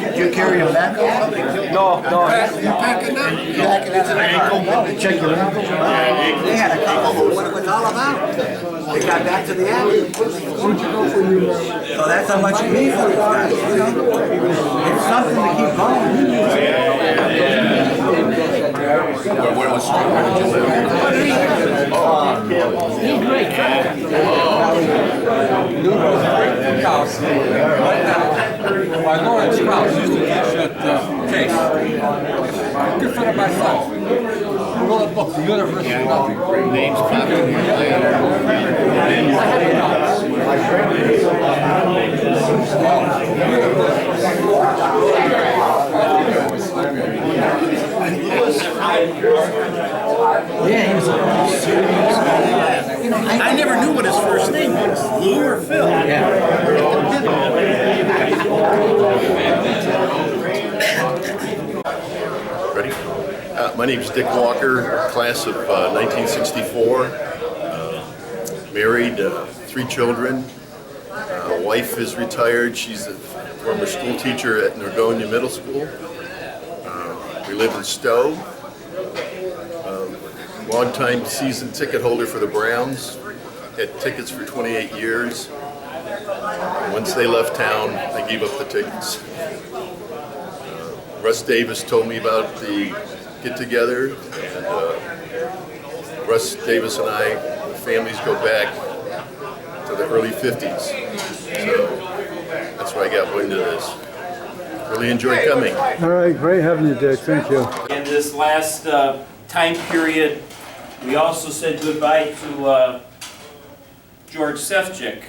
Did you carry a backhoe? No. You're packing up? You're packing up an ankle? Check your ankle? They had a couple of what it was all about. They got back to the alley. So that's how much you need for these guys, you know? It's something to keep going. Where did you live? He's great. My Lawrence Krause used to teach at Chase. Good friend of my son. He wrote a book, The University of Nothing. Names popping in your Yeah, he was I never knew what his first name was. Lou or Phil? Ready? My name's Dick Walker, class of 1964. Married, 3 children. Wife is retired. She's a former school teacher at Norgonia Middle School. We live in Stowe. Long-time season ticket holder for the Browns. Had tickets for 28 years. Once they left town, I gave up the tickets. Russ Davis told me about the get-together, and Russ Davis and I, the families go back to the early 50s. So that's why I got wind of this. Really enjoyed coming. All right, great having you, Dick. Thank you. In this last time period, we also said goodbye to George Sefcik.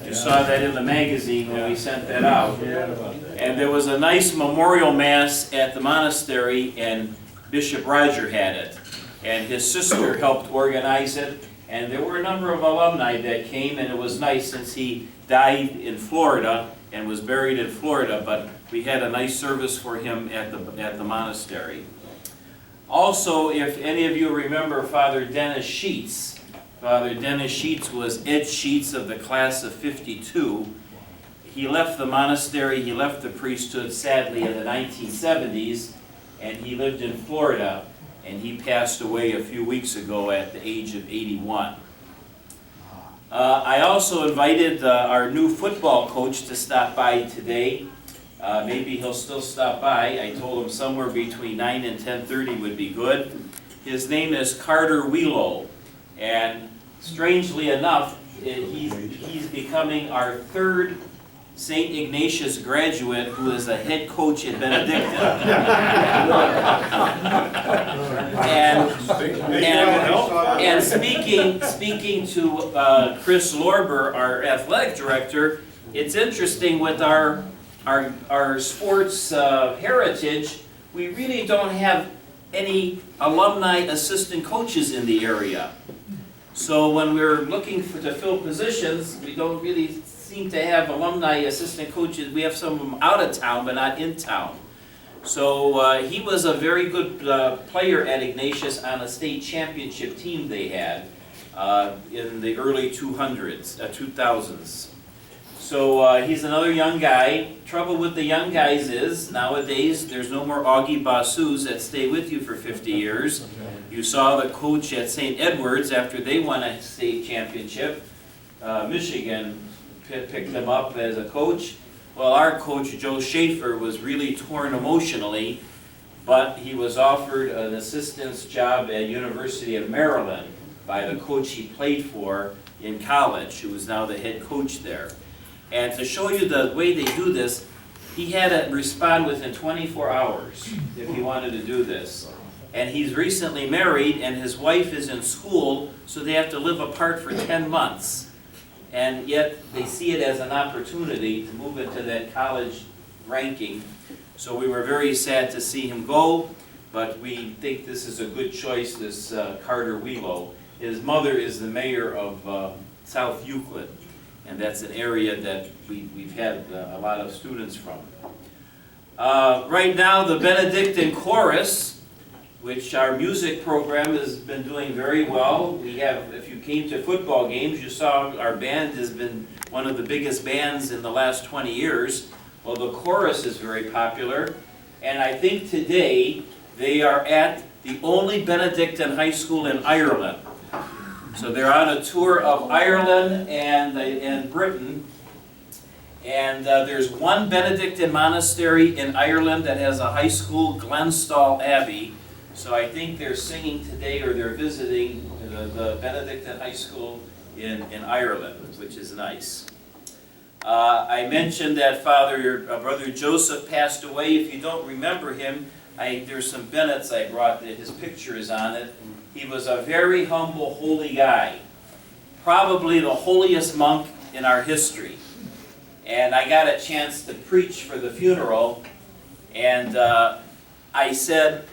You saw that in the magazine when we sent that out. And there was a nice memorial mass at the monastery, and Bishop Roger had it. And his sister helped organize it. And there were a number of alumni that came, and it was nice since he died in Florida and was buried in Florida, but we had a nice service for him at the monastery. Also, if any of you remember Father Dennis Sheets, Father Dennis Sheets was Ed Sheets of the class of 52. He left the monastery, he left the priesthood sadly in the 1970s, and he lived in Florida, and he passed away a few weeks ago at the age of 81. I also invited our new football coach to stop by today. Maybe he'll still stop by. I told him somewhere between 9 and 10:30 would be good. His name is Carter Wheelow, and strangely enough, he's becoming our 3rd St. Ignatius graduate who is a head coach at Benedictine. and speaking to Chris Lorber, our athletic director, it's interesting with our sports heritage, we really don't have any alumni assistant coaches in the area. So when we're looking to fill positions, we don't really seem to have alumni assistant coaches. We have some of them out of town, but not in town. So he was a very good player at Ignatius on a state championship team they had in the early 2000s. So he's another young guy. Trouble with the young guys is, nowadays, there's no more Augie Basus that stay with you for 50 years. You saw the coach at St. Edward's after they won a state championship. Michigan picked him up as a coach. Well, our coach, Joe Schaefer, was really torn emotionally, but he was offered an assistant's job at University of Maryland by the coach he played for in college, who is now the head coach there. And to show you the way they do this, he had to respond within 24 hours if he wanted to do this. And he's recently married, and his wife is in school, so they have to live apart for 10 months. and yet they see it as an opportunity to move into that college ranking. So we were very sad to see him go, but we think this is a good choice, this Carter Wheelo. His mother is the mayor of South Euclid, and that's an area that we've had a lot of students from. Right now, the Benedictine Chorus, which our music program has been doing very well. We have, if you came to football games, you saw our band has been one of the biggest bands in the last 20 years. Well, the chorus is very popular, and I think today they are at the only Benedictine high school in Ireland. So they're on a tour of Ireland and Britain, and there's one Benedictine monastery in Ireland that has a high school, Glenstall Abbey. So I think they're singing today, or they're visiting the Benedictine high school in Ireland, which is nice. I mentioned that Brother Joseph passed away. If you don't remember him, there's some Bennetts I brought that his picture is on it. He was a very humble, holy guy. Probably the holiest monk in our history. And I got a chance to preach for the funeral, and I said,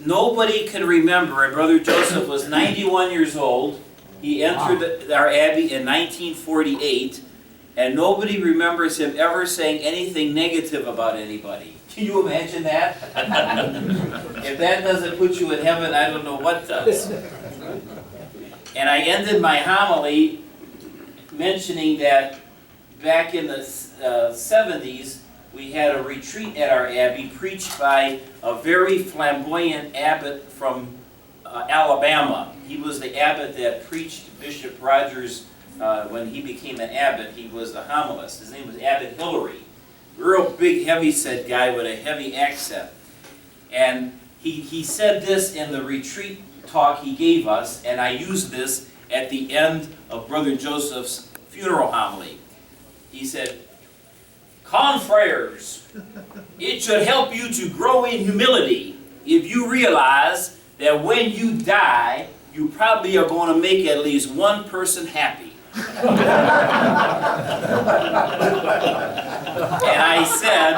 nobody can remember, and Brother Joseph was 91 years old. He entered our abbey in 1948, and nobody remembers him ever saying anything negative about anybody. Can you imagine that? If that doesn't put you in heaven, I don't know what does. And I ended my homily mentioning that back in the 70s, we had a retreat at our abbey preached by a very flamboyant abbot from Alabama. He was the abbot that preached Bishop Rogers when he became an abbot. He was the homilist. His name was Abbot Hillary. Real big, heavy-set guy with a heavy accent. And he said this in the retreat talk he gave us, and I used this at the end of Brother Joseph's funeral homily. He said, "Confreres, it should help you to grow in humility if you realize that when you die, you probably are going to make at least one person happy." And I said,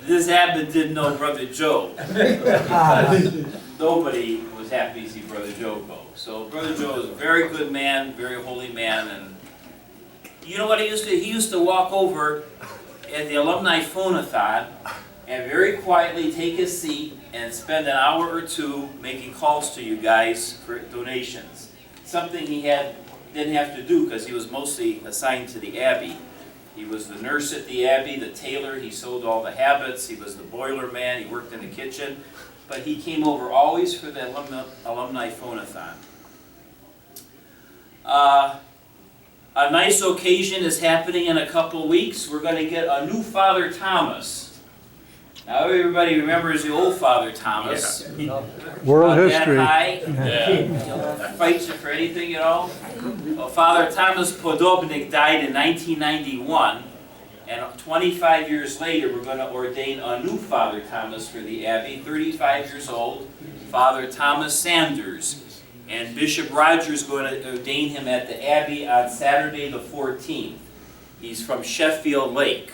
this abbot didn't know Brother Joe. Nobody was happy to see Brother Joe go. So Brother Joe is a very good man, very holy man, and you know what he used to do? He used to walk over at the Alumni Phonathon and very quietly take his seat and spend an hour or two making calls to you guys for donations. Something he didn't have to do because he was mostly assigned to the Abbey. He was the nurse at the Abbey, the tailor, he sewed all the habits, he was the boiler man, he worked in the kitchen, but he came over always for the Alumni Phonathon. A nice occasion is happening in a couple weeks. We're going to get a new Father Thomas. Now everybody remembers the old Father Thomas. Yeah. World history. Yeah. Fights you for anything, you know. Well, Father Thomas Podobnik died in 1991, and 25 years later we're going to ordain a new Father Thomas for the Abbey, 35 years old, Father Thomas Sanders. And Bishop Rogers is going to ordain him at the Abbey on Saturday the 14th. He's from Sheffield Lake.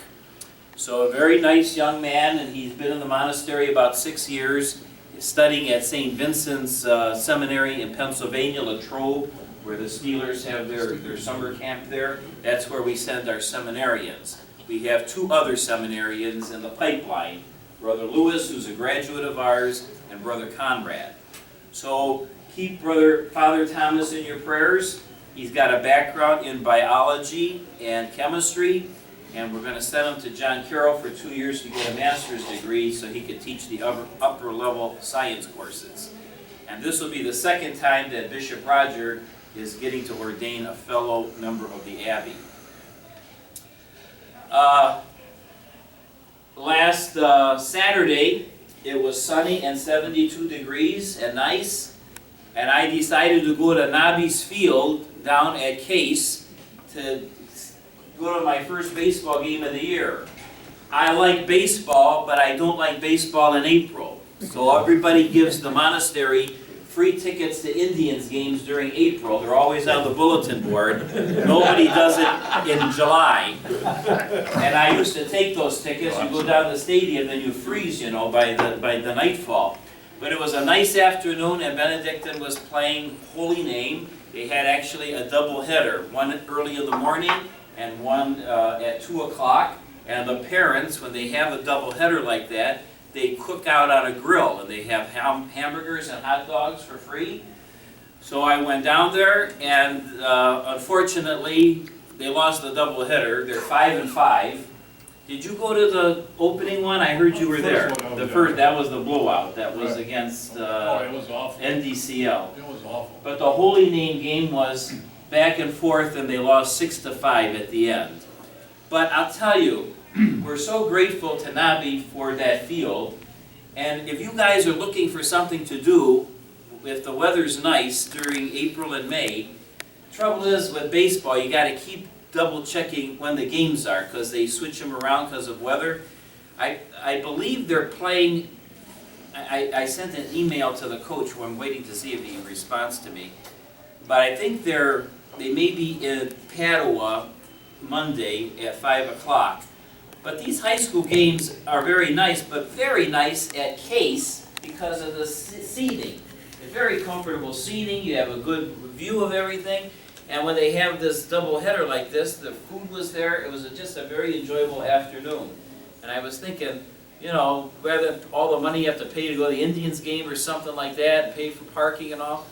So a very nice young man, and he's been in the monastery about 6 years, studying at St. Vincent's Seminary in Pennsylvania, Latrobe, where the Steelers have their summer camp there. That's where we send our seminarians. We have 2 other seminarians in the pipeline, Brother Lewis, who's a graduate of ours, and Brother Conrad. So keep Father Thomas in your prayers. He's got a background in biology and chemistry, and we're going to send him to John Carroll for 2 years to get a master's degree so he could teach the upper level science courses. And this will be the second time that Bishop Roger is getting to ordain a fellow member of the Abbey. Last Saturday, it was sunny and 72 degrees and nice. And I decided to go to Nobby's Field down at Case to go to my first baseball game of the year. I like baseball, but I don't like baseball in April. So everybody gives the monastery free tickets to Indians games during April. They're always on the bulletin board. Nobody does it in July. And I used to take those tickets. You go down to the stadium, then you freeze, you know, by the nightfall. But it was a nice afternoon, and Benedictine was playing Holy Name. They had actually a double header, one early in the morning and one at 2 o'clock. And the parents, when they have a double header like that, they cook out on a grill, and they have hamburgers and hot dogs for free. So I went down there, and unfortunately, they lost the double header. They're 5-5. Did you go to the opening one? I heard you were there. The first, that was the blowout. That was against It was awful. NDCL. It was awful. But the Holy Name game was back and forth, and they lost 6-5 at the end. But I'll tell you, we're so grateful to Nabi for that field. And if you guys are looking for something to do, if the weather's nice during April and May, trouble is with baseball, you got to keep double checking when the games are, because they switch them around because of weather. I believe they're playing. I sent an email to the coach who I'm waiting to see if he responds to me. But I think they may be in Padua Monday at 5 o'clock. But these high school games are very nice, but very nice at Case because of the seating. It's very comfortable seating, you have a good view of everything, and when they have this double header like this, the food was there, it was just a very enjoyable afternoon. And I was thinking, you know, rather than all the money you have to pay to go to the Indians game or something like that, and pay for parking and all,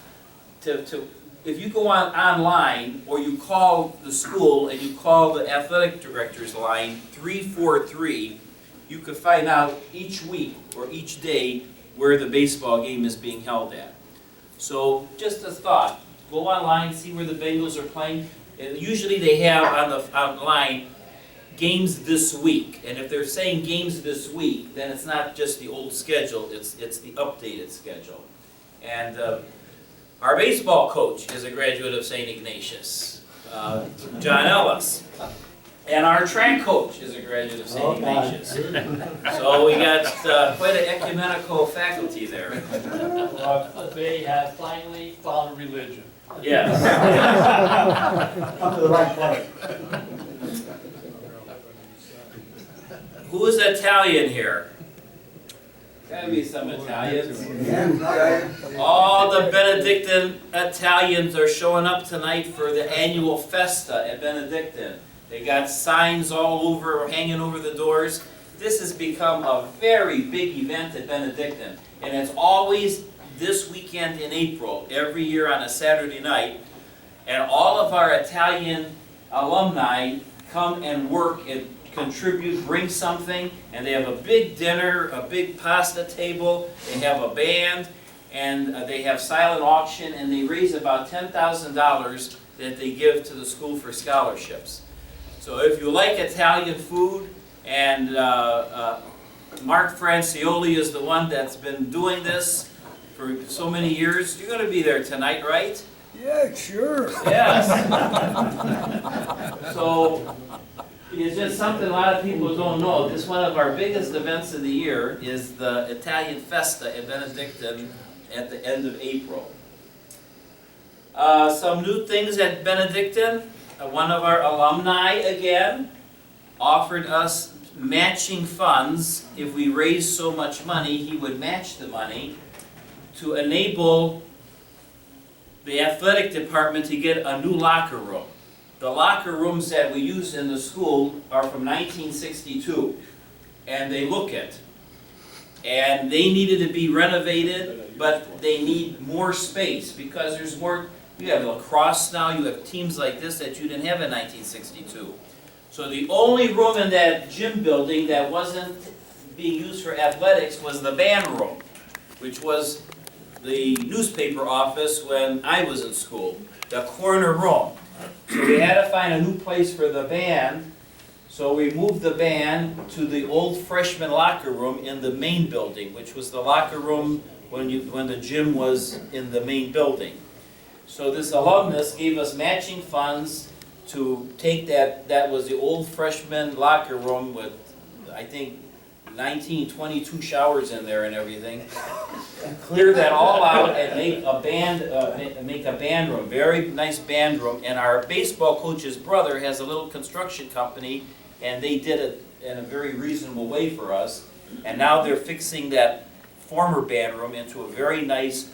if you go online, or you call the school and you call the athletic director's line, 343, you could find out each week or each day where the baseball game is being held at. So just a thought, go online, see where the Bengals are playing. And usually they have online games this week, and if they're saying games this week, then it's not just the old schedule, it's the updated schedule. And our baseball coach is a graduate of St. Ignatius, John Ellis. And our track coach is a graduate of St. Ignatius. So we got quite an ecumenical faculty there. They have finally found religion. Yes. Come to the right place. Who is Italian here? Gotta be some Italians. All the Benedictine Italians are showing up tonight for the annual festa at Benedictine. They got signs all over, hanging over the doors. This has become a very big event at Benedictine. And it's always this weekend in April, every year on a Saturday night. And all of our Italian alumni come and work and contribute, bring something, and they have a big dinner, a big pasta table, they have a band, and they have silent auction, and they raise about $10,000 that they give to the school for scholarships. So if you like Italian food, and Mark Francioli is the one that's been doing this for so many years, you're going to be there tonight, right? Yeah, sure. Yes. So it's just something a lot of people don't know. This one of our biggest events of the year is the Italian Festa at Benedictine at the end of April. Some new things at Benedictine. One of our alumni again offered us matching funds. If we raised so much money, he would match the money to enable the athletic department to get a new locker room. The locker rooms that we use in the school are from 1962, and they look it. And they needed to be renovated, but they need more space because there's more. You have lacrosse now, you have teams like this that you didn't have in 1962. So the only room in that gym building that wasn't being used for athletics was the band room, which was the newspaper office when I was in school, the corner room. So we had to find a new place for the band, so we moved the band to the old freshman locker room in the main building, which was the locker room when the gym was in the main building. So this alumnus gave us matching funds to take that was the old freshman locker room with, I think, 22 showers in there and everything. clear that all out and make a band room, very nice band room. And our baseball coach's brother has a little construction company, and they did it in a very reasonable way for us. And now they're fixing that former band room into a very nice,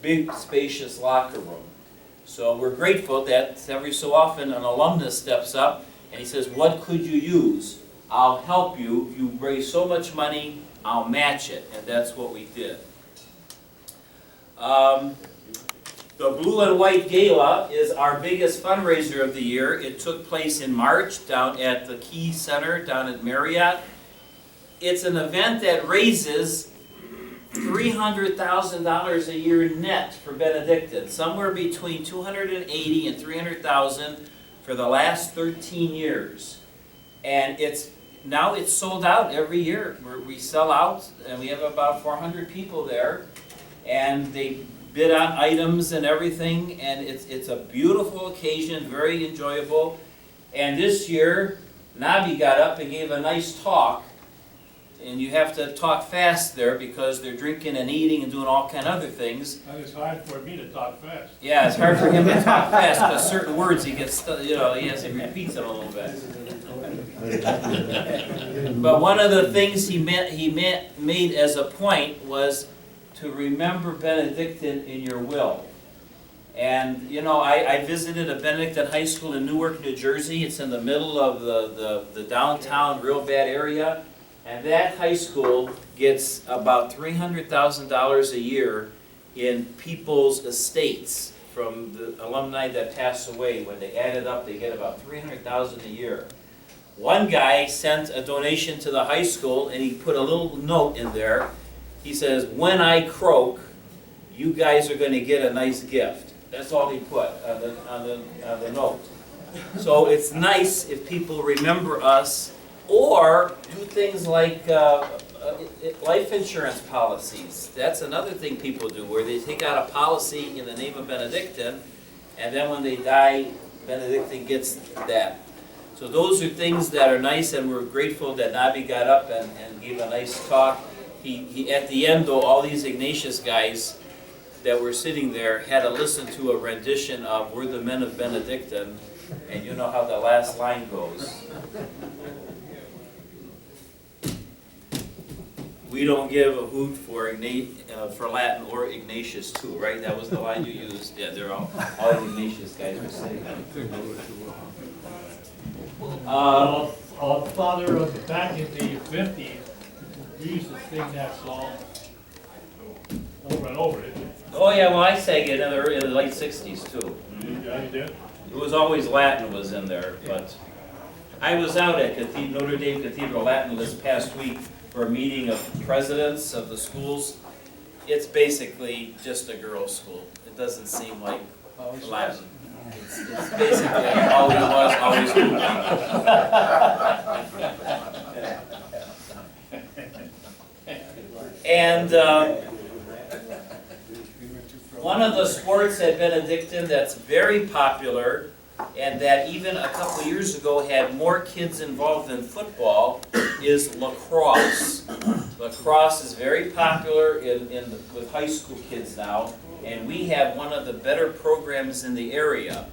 big, spacious locker room. So we're grateful that every so often an alumnus steps up and he says, what could you use? I'll help you. If you raise so much money, I'll match it. And that's what we did. The Blue and White Gala is our biggest fundraiser of the year. It took place in March down at the Key Center down at Marriott. It's an event that raises $300,000 a year net for Benedictine, somewhere between $280,000 and $300,000 for the last 13 years. And now it's sold out every year. We sell out, and we have about 400 people there, and they bid on items and everything, and it's a beautiful occasion, very enjoyable. And this year, Nabi got up and gave a nice talk. And you have to talk fast there because they're drinking and eating and doing all kind of other things. And it's hard for me to talk fast. Yeah, it's hard for him to talk fast because certain words he gets, he repeats it a little bit. But one of the things he made as a point was to remember Benedictine in your will. And I visited a Benedictine high school in Newark, New Jersey. It's in the middle of the downtown, real bad area. And that high school gets about $300,000 a year in people's estates from the alumni that pass away. When they add it up, they get about $300,000 a year. One guy sent a donation to the high school, and he put a little note in there. He says, when I croak, you guys are going to get a nice gift. That's all he put on the note. So it's nice if people remember us, or do things like life insurance policies. That's another thing people do, where they take out a policy in the name of Benedictine, and then when they die, Benedictine gets that. So those are things that are nice, and we're grateful that Nabi got up and gave a nice talk. He at the end, though, all these Ignatius guys that were sitting there had to listen to a rendition of We're the Men of Benedictine, and you know how the last line goes. We don't give a hoot for Latin or Ignatius too, right? That was the line you used. Yeah, they're all the Ignatius guys were saying that. Our father, back in the 50s, we used to sing that song over and over. Oh yeah, well I sang it in the late 60s too. Yeah, you did? It was always Latin was in there, but I was out at Notre Dame Cathedral Latin this past week for a meeting of presidents of the schools. It's basically just a girls' school. It doesn't seem like Latin. It's basically always was, always will be. And one of the sports at Benedictine that's very popular, and that even a couple years ago had more kids involved in football, is lacrosse. Lacrosse is very popular with high school kids now, and we have one of the better programs in the area.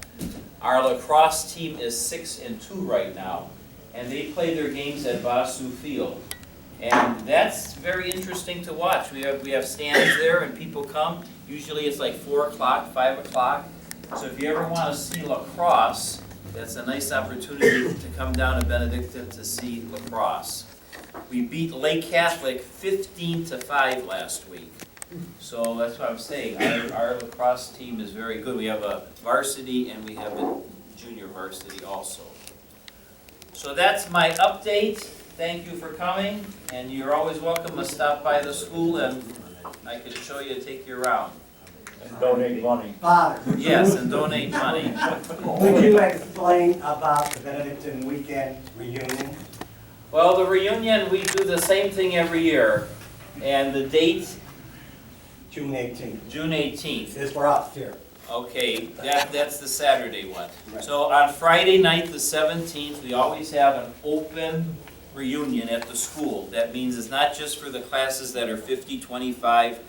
Our lacrosse team is 6-2 right now, and they play their games at Basu Field. And that's very interesting to watch. We have stands there and people come. Usually it's like 4 o'clock, 5 o'clock. So if you ever want to see lacrosse, that's a nice opportunity to come down to Benedictine to see lacrosse. We beat Lake Catholic 15-5 last week. So that's what I'm saying. Our lacrosse team is very good. We have a varsity and we have a junior varsity also. So that's my update. Thank you for coming, and you're always welcome to stop by the school and I can show you, take you around. And donate money. Father, Yes, and donate money. would you explain about the Benedictine weekend reunion? Well, the reunion, we do the same thing every year, and the date, June 18th. June 18th. Is for us here. Okay, that's the Saturday one. So on Friday night, the 17th, we always have an open reunion at the school. That means it's not just for the classes that are 50, 25,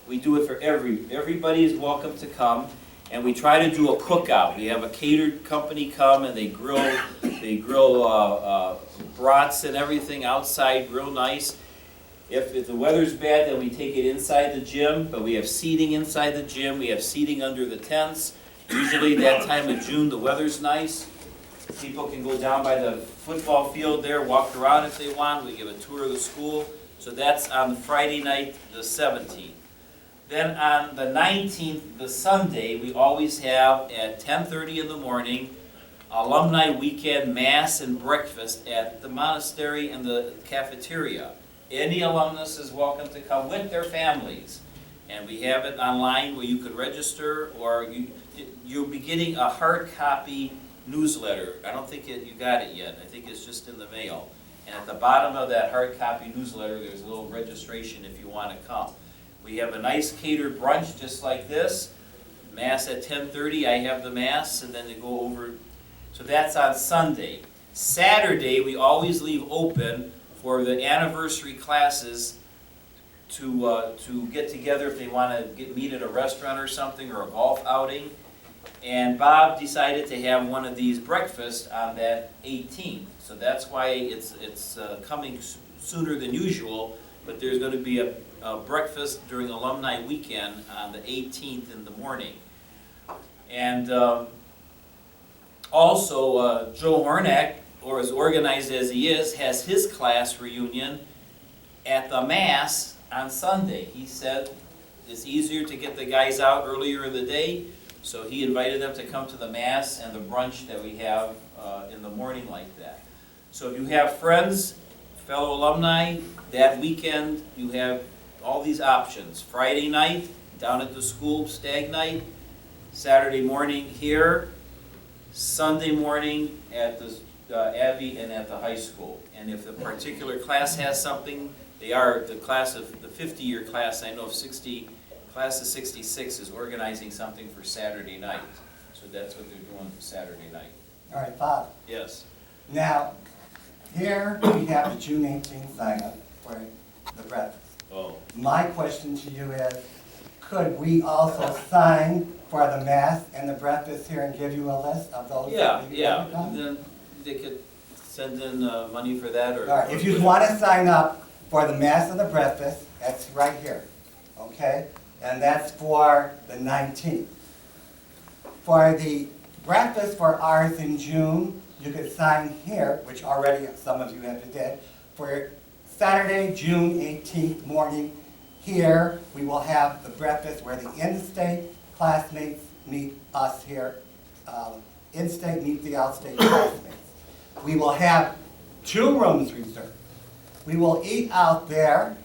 We do it for everybody is welcome to come. And we try to do a cookout. We have a catered company come and they grill brats and everything outside, real nice. If the weather's bad, then we take it inside the gym, but we have seating inside the gym. We have seating under the tents. Usually that time of June, the weather's nice. People can go down by the football field there, walk around if they want. We give a tour of the school. So that's on Friday night, the 17th. Then on the 19th, the Sunday, we always have at 10:30 in the morning, Alumni Weekend Mass and Breakfast at the monastery and the cafeteria. Any alumnus is welcome to come with their families. And we have it online where you could register, or you'll be getting a hard copy newsletter. I don't think you got it yet. I think it's just in the mail. And at the bottom of that hard copy newsletter, there's a little registration if you want to come. We have a nice catered brunch just like this. Mass at 10:30, I have the Mass, and then they go over. So that's on Sunday. Saturday, we always leave open for the anniversary classes to get together if they want to meet at a restaurant or something, or a golf outing. And Bob decided to have one of these breakfasts on that 18th. So that's why it's coming sooner than usual, but there's going to be a breakfast during Alumni Weekend on the 18th in the morning. And also, Joe Hornack, or as organized as he is, has his class reunion at the Mass on Sunday. He said it's easier to get the guys out earlier in the day, so he invited them to come to the Mass and the brunch that we have in the morning like that. So if you have friends, fellow alumni, that weekend you have all these options. Friday night, down at the school, stag night. Saturday morning here. Sunday morning at the Abbey and at the high school. And if the particular class has something, they are the class of the 50-year class. I know class of 66 is organizing something for Saturday night. So that's what they're doing for Saturday night. All right, Bob. Yes. Now, here we have the June 18th sign-up for the breakfast. Oh. My question to you is, could we also sign for the Mass and the breakfast here and give you a list of those? Yeah. That Then they could send in money for that, or. All right, if you want to sign up for the Mass and the breakfast, that's right here, okay? And that's for the 19th. For the breakfast for ours in June, you could sign here, which already some of you have did, for Saturday, June 18th morning. Here, we will have the breakfast where the in-state classmates meet us here. In-state meet the out-state classmates. We will have 2 rooms reserved. We will eat out there,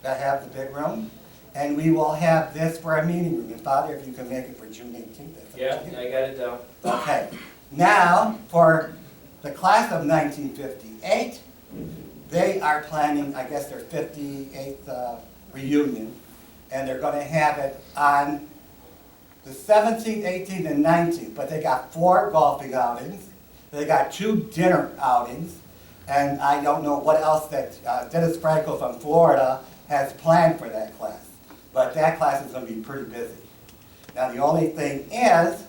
that have the big room, and we will have this for a meeting room. And Father, if you can make it for June 18th, that's up Yeah, to you. I got it down. Okay, now, for the class of 1958, they are planning, I guess, their 58th reunion, and they're gonna have it on the 17th, 18th, and 19th, but they got 4 golfing outings, they got 2 dinner outings, and I don't know what else that Dennis Franco from Florida has planned for that class, but that class is gonna be pretty busy. Now, the only thing is,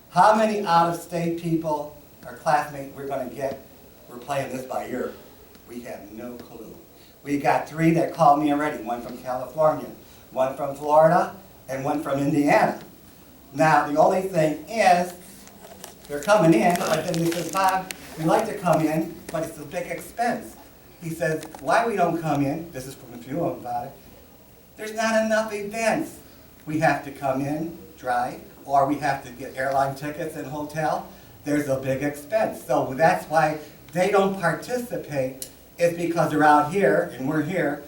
how many out-of-state people or classmates we're gonna get? We're playing this by ear. We have no clue. We got 3 that called me already, one from California, one from Florida, and one from Indiana. Now, the only thing is, they're coming in, but then he says, Bob, we like to come in, but it's a big expense. He says, why we don't come in, this is from a few of them about it, there's not enough events. We have to come in, drive, or we have to get airline tickets and hotel. There's a big expense. So that's why they don't participate, is because they're out here and we're here,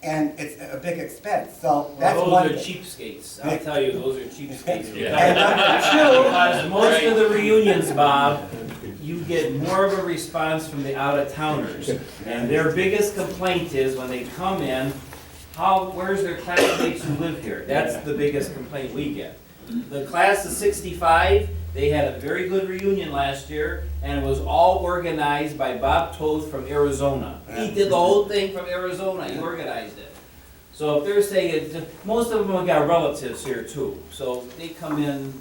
and it's a big expense. So that's Well, one those are thing. cheapskates. I'll tell you, those are cheapskates. And number 2, Because most of the reunions, Bob, you get more of a response from the out-of-towners. And their biggest complaint is when they come in, where's their classmates who live here? That's the biggest complaint we get. The class of 65, they had a very good reunion last year, and it was all organized by Bob Toth from Arizona. He did the whole thing from Arizona, he organized it. So if they're saying, most of them have got relatives here too, so they come in,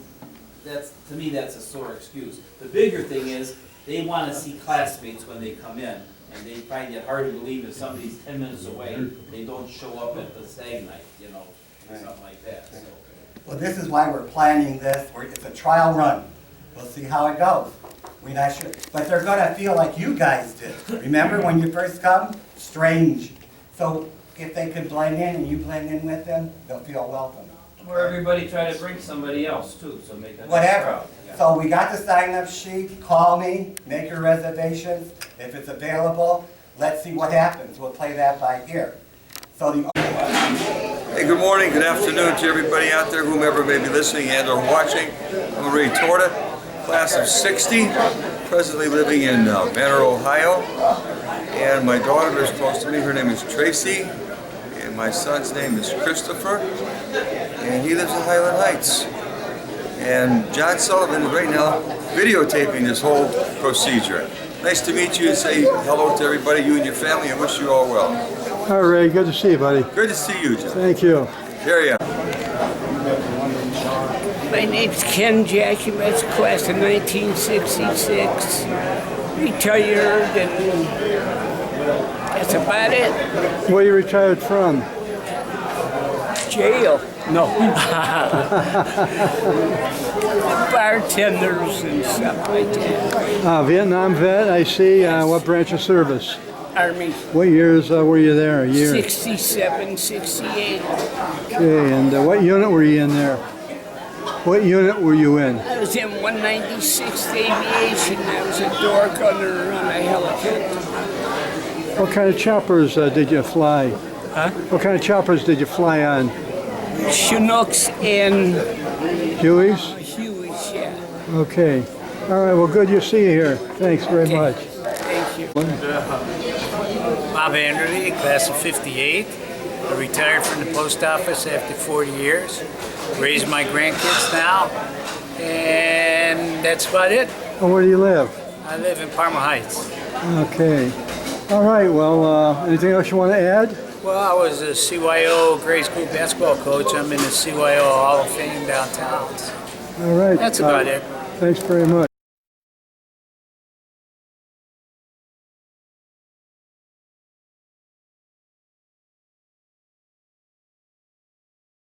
to me, that's a sore excuse. The bigger thing is, they wanna see classmates when they come in, and they find it hard to believe if somebody's 10 minutes away, they don't show up at the stag night, you know, or something like that, so. Well, this is why we're planning this, it's a trial run. We'll see how it goes. We're not sure, but they're gonna feel like you guys did. Remember when you first come? Strange. So if they can blend in and you blend in with them, they'll feel welcome. Or everybody try to bring somebody else too, so make a. Whatever. Yeah. So we got the sign-up sheet, call me, make your reservations. If it's available, let's see what happens. We'll play that by ear. So the Hey, good morning, good afternoon to everybody out there, whomever may be listening and or watching. I'm Ray Torta, class of 60, presently living in Banner, Ohio. And my daughter is close to me, her name is Tracy, and my son's name is Christopher, and he lives in Highland Heights. And John Sullivan is right now videotaping this whole procedure. Nice to meet you and say hello to everybody, you and your family, and wish you all well. Hi, Ray. Good to see you, buddy. Good to see you, John. Thank you. Here you are. My name's Ken Jacquemetz, class of 1966. Retired, and that's about it. Where you retired from? Jail. No. Bartenders and stuff like that. Vietnam vet, I see. What branch of service? Army. What years were you there? A year? 67, 68. Okay, and what unit were you in there? What unit were you in? I was in 196th Aviation. I was a door gunner on a helicopter. What kind of choppers did you fly? Huh? What kind of choppers did you fly on? Chinooks and Hueys? Hueys, yeah. Okay. All right, well, good to see you here. Thanks very Okay. much. Thank you. Bob Anderly, class of 58. I retired from the post office after 40 years. Raised my grandkids now, and that's about it. Oh, where do you live? I live in Parma Heights. Okay. All right, well, anything else you want to add? Well, I was a CYO grade school basketball coach. I'm in the CYO Hall of Fame downtown. All right. That's about it. Thanks very much.